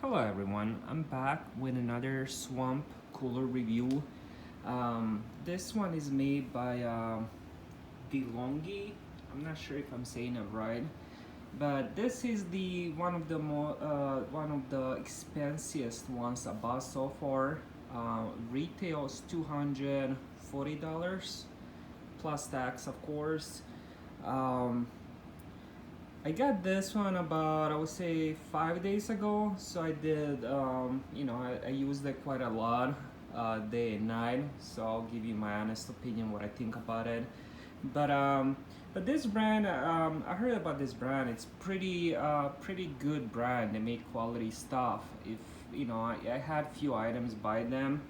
Hello everyone, I'm back with another swamp cooler review. This one is made by DeLonghi. I'm not sure if I'm saying it right, but this is the one of the expensive ones I bought so far. Retails $240 plus tax, of course. Um, I got this one about, I would say, 5 days ago. So I did, I used it quite a lot, day and night. So I'll give you my honest opinion, what I think about it. But um, but this brand, I heard about this brand. It's pretty good brand. They make quality stuff. If I had few items by them,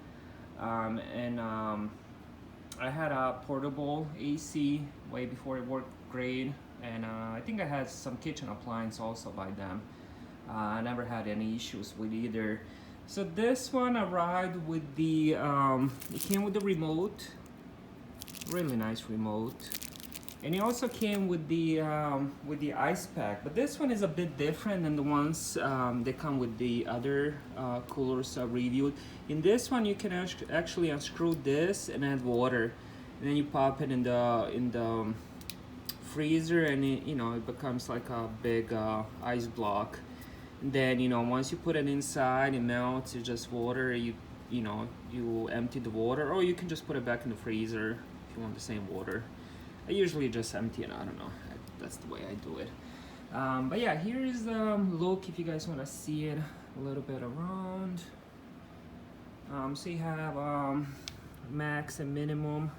and I had a portable AC way before it worked great, and I think I had some kitchen appliance also by them. I never had any issues with either. So this one arrived with it came with the remote, really nice remote, and it also came with the ice pack. But this one is a bit different than the ones that come with the other coolers I reviewed. In this one, you can actually unscrew this and add water, and then you pop it in the freezer, and it becomes like a big ice block. And then once you put it inside, it melts. It's just water. You empty the water, or you can just put it back in the freezer if you want the same water. I usually just empty it. I don't know. That's the way I do it. But yeah, here is the look if you guys want to see it a little bit around. So you have max and minimum,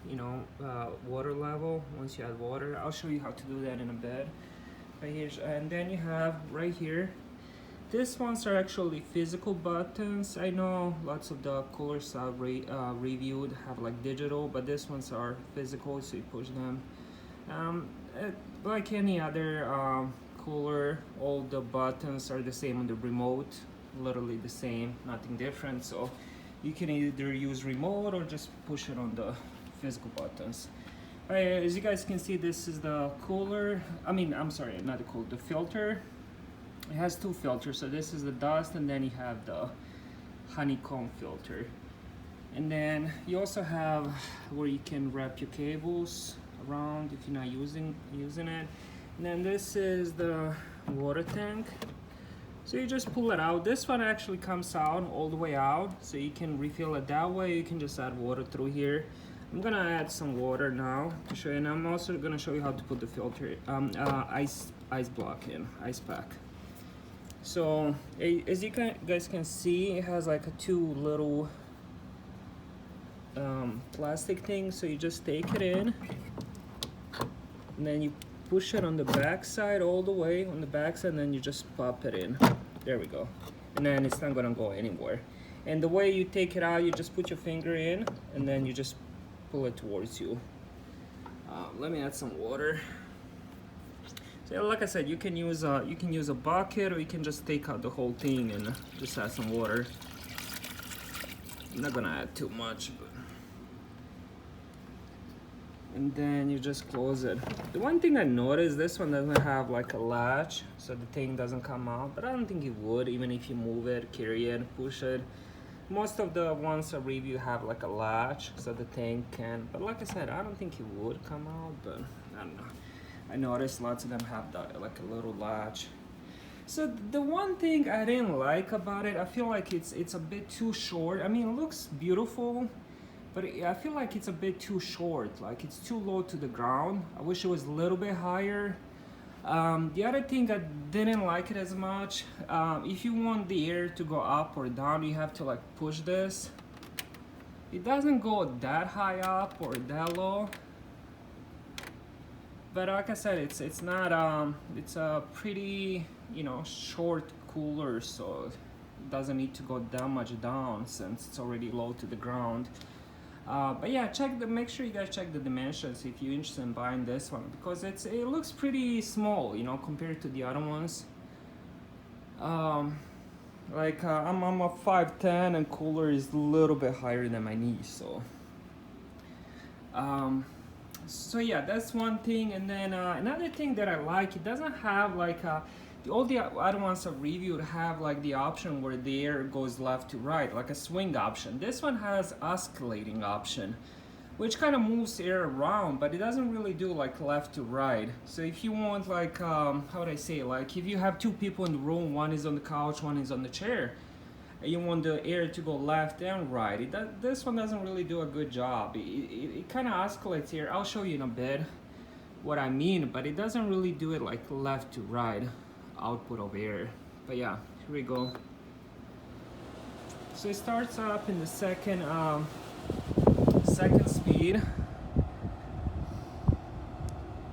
water level. Once you add water, I'll show you how to do that in a bit. Right here, and then you have right here. These ones are actually physical buttons. I know lots of the coolers I've reviewed have like digital, but these ones are physical, so you push them. Like any other cooler, all the buttons are the same on the remote, literally the same, nothing different. So you can either use remote or just push it on the physical buttons. As you guys can see, this is the cooler. I'm sorry, not the cooler, the filter. It has two filters. So this is the dust, and then you have the honeycomb filter. And then you also have where you can wrap your cables around if you're not using it. And then this is the water tank. So you just pull it out. This one actually comes out all the way out, so you can refill it that way. You can just add water through here. I'm gonna add some water now to show you, and I'm also gonna show you how to put the filter ice block in, ice pack. So as you guys can see, it has like two little plastic things. So you just take it in, and then you push it on the back side, all the way on the back side, and then you just pop it in. There we go. And then it's not gonna go anywhere. And the way you take it out, you just put your finger in, and then you just pull it towards you. Let me add some water. So like I said, you can use a bucket, or you can just take out the whole thing and just add some water. I'm not gonna add too much, but. And then you just close it. The one thing I noticed, this one doesn't have like a latch, so the thing doesn't come out, but I don't think it would, even if you move it, carry it, push it. Most of the ones I review have like a latch, so the thing can, but like I said, I don't think it would come out, but I don't know. I noticed lots of them have that, like a little latch. So the one thing I didn't like about it, I feel like it's a bit too short. It looks beautiful, but I feel like it's a bit too short. Like it's too low to the ground. I wish it was a little bit higher. The other thing I didn't like it as much, if you want the air to go up or down, you have to like push this. It doesn't go that high up or that low. But like I said, it's not it's a pretty short cooler, so it doesn't need to go that much down since it's already low to the ground. But yeah, make sure you guys check the dimensions if you're interested in buying this one, because it looks pretty small, compared to the other ones. I'm a 5'10", and cooler is a little bit higher than my knee, so. So yeah, that's one thing. And then another thing that I like, it doesn't have like all the other ones I've reviewed have like the option where the air goes left to right, like a swing option. This one has oscillating option, which kind of moves air around, but it doesn't really do like left to right. So if you want like, how would I say, like if you have two people in the room, one is on the couch, one is on the chair, and you want the air to go left and right, this one doesn't really do a good job. It kind of oscillates here. I'll show you in a bit what I mean, but it doesn't really do it like left to right output of air. But yeah, here we go. So it starts up in the second speed,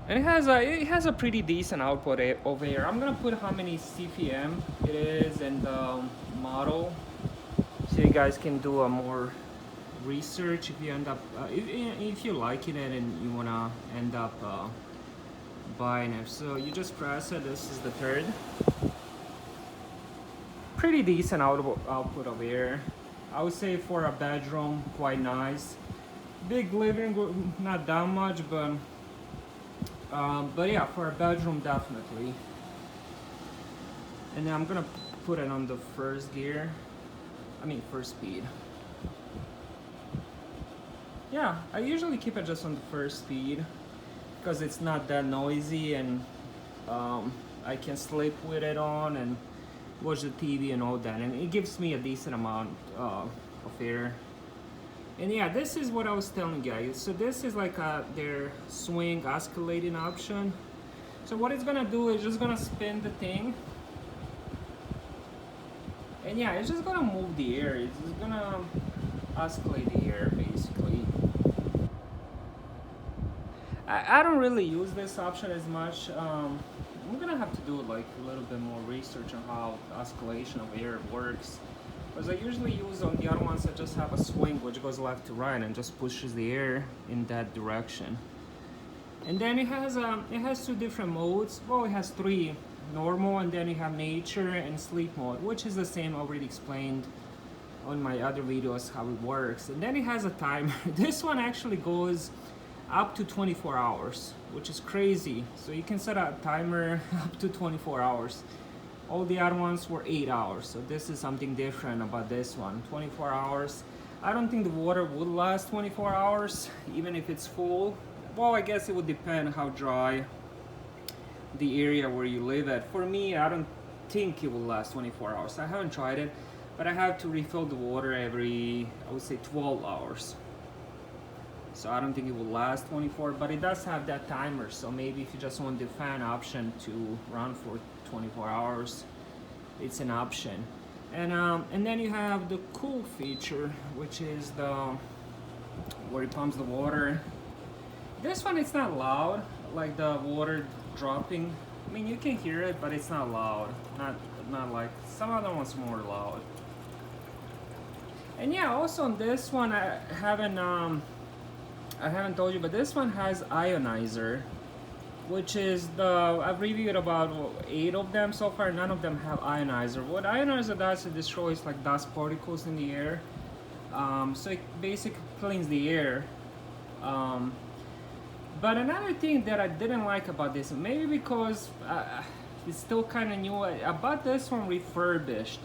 and it has a pretty decent output of air. I'm gonna put how many CPM it is in the model, so you guys can do a more research if you end up if you like it and you wanna end up buying it. So you just press it. This is the third. Pretty decent output of air. I would say for a bedroom, quite nice. Big living room, not that much, but yeah, for a bedroom, definitely. And then I'm gonna put it on the first gear. First speed. Yeah, I usually keep it just on the first speed because it's not that noisy, and I can sleep with it on and watch the TV and all that, and it gives me a decent amount of air. And yeah, this is what I was telling guys. So this is like their swing oscillating option. So what it's gonna do is just gonna spin the thing, and yeah, it's just gonna move the air. It's just gonna oscillate the air basically. I don't really use this option as much. I'm gonna have to do like a little bit more research on how oscillation of air works, because I usually use on the other ones that just have a swing which goes left to right and just pushes the air in that direction. And then it has two different modes. Well, it has three: normal, and then you have nature and sleep mode, which is the same. I already explained on my other videos how it works. And then it has a timer. This one actually goes up to 24 hours, which is crazy. So you can set a timer up to 24 hours. All the other ones were 8 hours. So this is something different about this one. 24 hours. I don't think the water would last 24 hours, even if it's full. Well, I guess it would depend how dry the area where you live at. For me, I don't think it will last 24 hours. I haven't tried it, but I have to refill the water every, I would say 12 hours. So I don't think it will last 24, but it does have that timer. So maybe if you just want the fan option to run for 24 hours, it's an option. And then you have the cool feature, which is where it pumps the water. This one, it's not loud, like the water dropping. I mean, you can hear it, but it's not loud. Not like some other ones more loud. And yeah, also on this one, I haven't told you, but this one has ionizer, which is I've reviewed about 8 of them so far. None of them have ionizer. What ionizer does is it destroys like dust particles in the air. So it basically cleans the air. But another thing that I didn't like about this, maybe because it's still kind of new, I bought this one refurbished.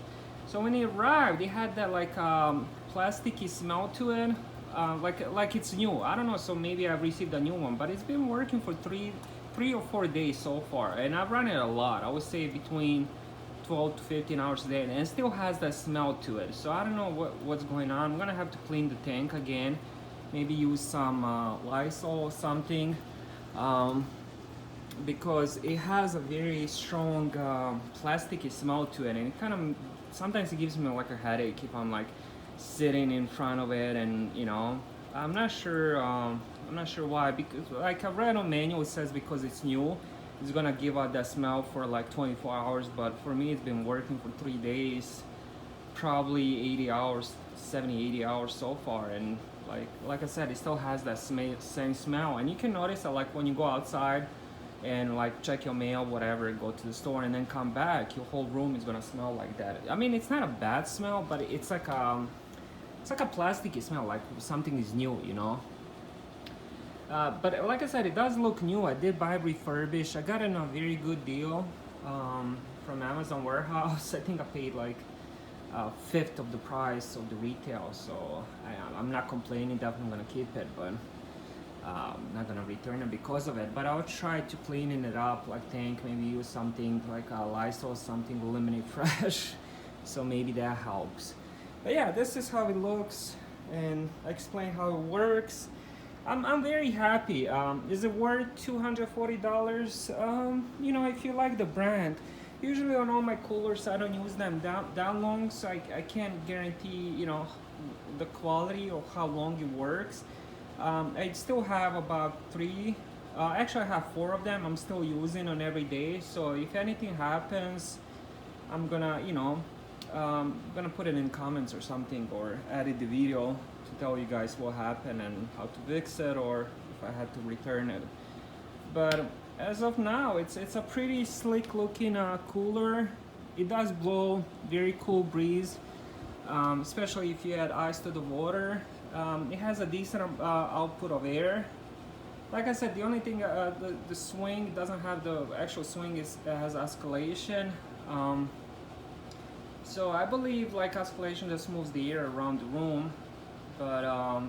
So when it arrived, it had that like plasticky smell to it. Like it's new. I don't know, so maybe I've received a new one, but it's been working for three or 4 days so far, and I've run it a lot. I would say between 12 to 15 hours a day, and it still has that smell to it. So I don't know what's going on. I'm gonna have to clean the tank again, maybe use some Lysol or something, because it has a very strong plasticky smell to it, and it kind of sometimes it gives me like a headache if I'm like sitting in front of it, and you know, I'm not sure why, because like I read on manual, it says because it's new, it's gonna give out that smell for like 24 hours, but for me it's been working for 3 days, probably 80 hours, 70, 80 hours so far, and like I said, it still has that same smell. And you can notice that like when you go outside and like check your mail, whatever, go to the store and then come back, your whole room is gonna smell like that. I mean, it's not a bad smell, but it's like a plasticky smell, like something is new, you know. But like I said, it does look new. I did buy it refurbished. I got it on a very good deal. from Amazon warehouse. I think I paid like a fifth of the price of the retail, so I'm not complaining. Definitely gonna keep it, but not gonna return it because of it. But I'll try to cleaning it up, like maybe use something like a Lysol, something eliminate fresh, so maybe that helps. But yeah, this is how it looks, and I explain how it works. I'm very happy. Is it worth $240? You know, if you like the brand. Usually on all my coolers, I don't use them that long, so I can't guarantee, you know, the quality or how long it works. I still have about three, actually I have four of them I'm still using on every day, so if anything happens, I'm gonna, you know, gonna put it in comments or something, or edit the video to tell you guys what happened and how to fix it, or if I had to return it. But as of now, it's a pretty slick looking cooler. It does blow very cool breeze, especially if you add ice to the water. It has a decent output of air. Like I said, the only thing, the swing doesn't have the actual swing, has escalation. So I believe like escalation just moves the air around the room, but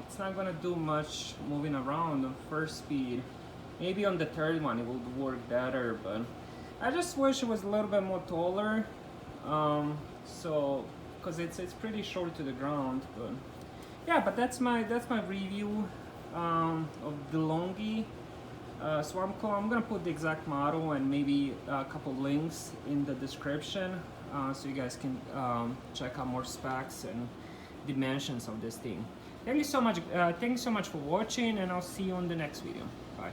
it's not gonna do much moving around on first speed. Maybe on the third one it will work better, but I just wish it was a little bit more taller. So, cause it's pretty short to the ground, but yeah. But that's my review of DeLonghi. So I'm gonna put the exact model and maybe a couple links in the description, so you guys can check out more specs and dimensions of this thing. Thank you so much. Thank you so much for watching, and I'll see you on the next video. Bye.